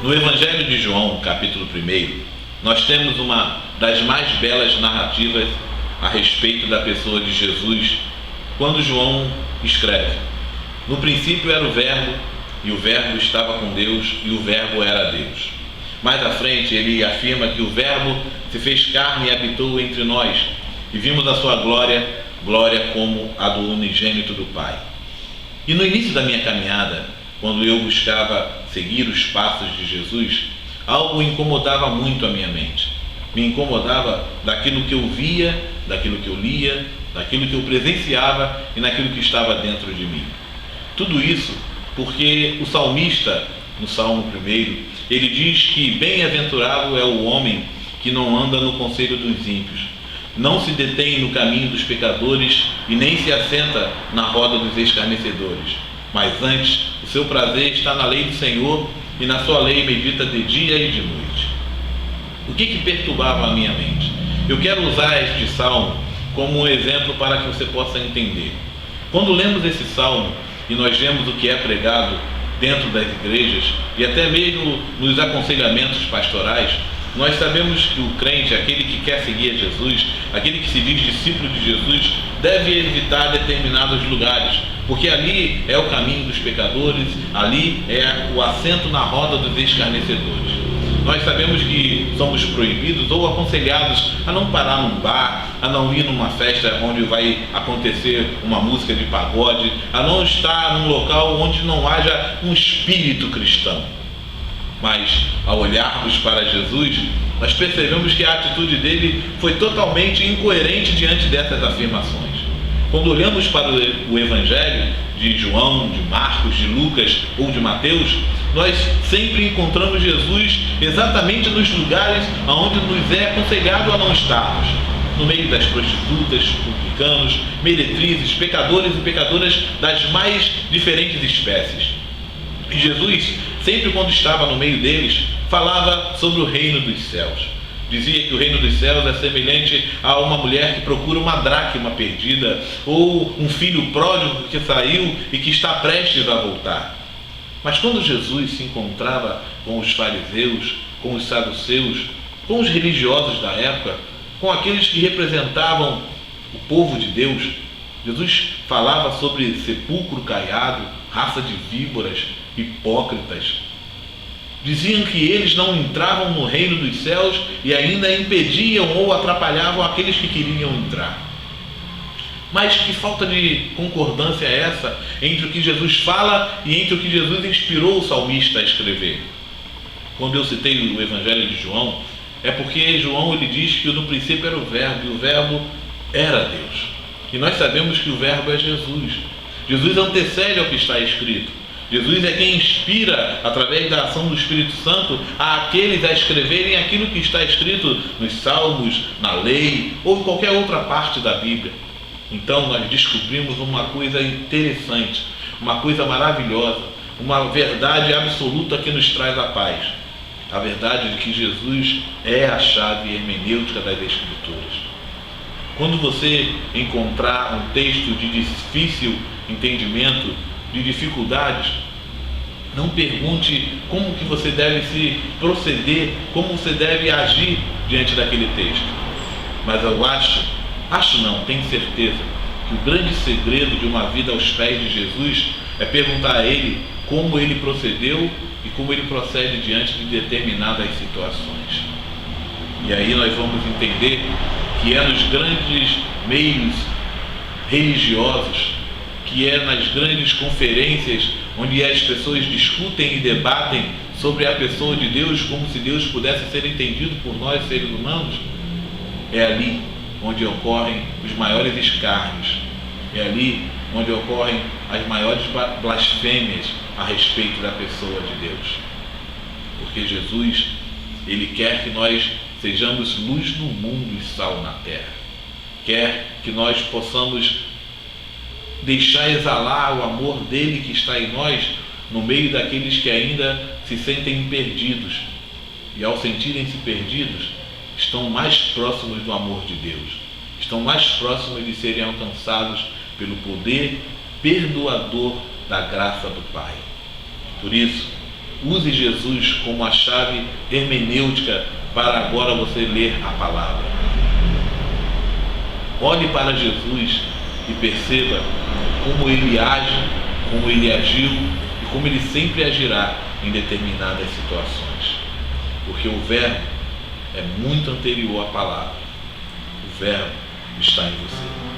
No Evangelho de João, capítulo 1, nós temos uma das mais belas narrativas a respeito da pessoa de Jesus, quando João escreve: no princípio era o Verbo, e o Verbo estava com Deus, e o Verbo era Deus. Mais à frente ele afirma que o Verbo se fez carne e habitou entre nós, e vimos a sua glória, glória como a do unigênito do Pai. E no início da minha caminhada, quando eu buscava seguir os passos de Jesus, algo incomodava muito a minha mente. Me incomodava daquilo que eu via, daquilo que eu lia, daquilo que eu presenciava e naquilo que estava dentro de mim. Tudo isso porque o salmista, no Salmo 1, ele diz que bem-aventurado é o homem que não anda no conselho dos ímpios, não se detém no caminho dos pecadores e nem se assenta na roda dos escarnecedores, mas antes o seu prazer está na lei do Senhor, e na sua lei medita de dia e de noite. O que perturbava a minha mente? Eu quero usar este salmo como um exemplo para que você possa entender. Quando lemos esse salmo e nós vemos o que é pregado dentro das igrejas e até mesmo nos aconselhamentos pastorais, nós sabemos que o crente, aquele que quer seguir a Jesus, aquele que se diz discípulo de Jesus, deve evitar determinados lugares, porque ali é o caminho dos pecadores, ali é o assento na roda dos escarnecedores. Nós sabemos que somos proibidos ou aconselhados a não parar num bar, a não ir numa festa onde vai acontecer uma música de pagode, a não estar num local onde não haja um espírito cristão. Mas, ao olharmos para Jesus, nós percebemos que a atitude dele foi totalmente incoerente diante dessas afirmações. Quando olhamos para o Evangelho de João, de Marcos, de Lucas ou de Mateus, nós sempre encontramos Jesus exatamente nos lugares onde nos é aconselhado a não estarmos. No meio das prostitutas, publicanos, meretrizes, pecadores e pecadoras das mais diferentes espécies. E Jesus, sempre quando estava no meio deles, falava sobre o reino dos céus. Dizia que o reino dos céus é semelhante a uma mulher que procura uma dracma perdida, ou um filho pródigo que saiu e que está prestes a voltar. Mas quando Jesus se encontrava com os fariseus, com os saduceus, com os religiosos da época, com aqueles que representavam o povo de Deus, Jesus falava sobre sepulcro caiado, raça de víboras, hipócritas. Diziam que eles não entravam no reino dos céus e ainda impediam ou atrapalhavam aqueles que queriam entrar. Mas que falta de concordância é essa entre o que Jesus fala e entre o que Jesus inspirou o salmista a escrever? Quando eu citei o Evangelho de João, é porque João ele diz que no princípio era o Verbo, e o Verbo era Deus. E nós sabemos que o Verbo é Jesus. Jesus antecede ao que está escrito. Jesus é quem inspira, através da ação do Espírito Santo, àqueles a escreverem aquilo que está escrito nos Salmos, na lei ou em qualquer outra parte da Bíblia. Então nós descobrimos uma coisa interessante, uma coisa maravilhosa, uma verdade absoluta que nos traz a paz. A verdade de que Jesus é a chave hermenêutica das Escrituras. Quando você encontrar um texto de difícil entendimento, de dificuldades, não pergunte como que você deve se proceder, como você deve agir diante daquele texto. Mas eu tenho certeza que o grande segredo de uma vida aos pés de Jesus é perguntar a Ele como Ele procedeu e como Ele procede diante de determinadas situações. E aí nós vamos entender que é nos grandes meios religiosos, que é nas grandes conferências onde as pessoas discutem e debatem sobre a pessoa de Deus como se Deus pudesse ser entendido por nós seres humanos, é ali onde ocorrem os maiores escárnios, é ali onde ocorrem as maiores blasfêmias a respeito da pessoa de Deus. Porque Jesus, Ele quer que nós sejamos luz no mundo e sal na terra. Quer que nós possamos deixar exalar o amor dele que está em nós no meio daqueles que ainda se sentem perdidos. E ao sentirem-se perdidos, estão mais próximos do amor de Deus. Estão mais próximos de serem alcançados pelo poder perdoador da graça do Pai. Por isso, Use Jesus como a chave hermenêutica para agora você ler a palavra. Olhe para Jesus e perceba como ele age, como ele agiu e como ele sempre agirá em determinadas situações. Porque o verbo é muito anterior à palavra. O verbo está em você.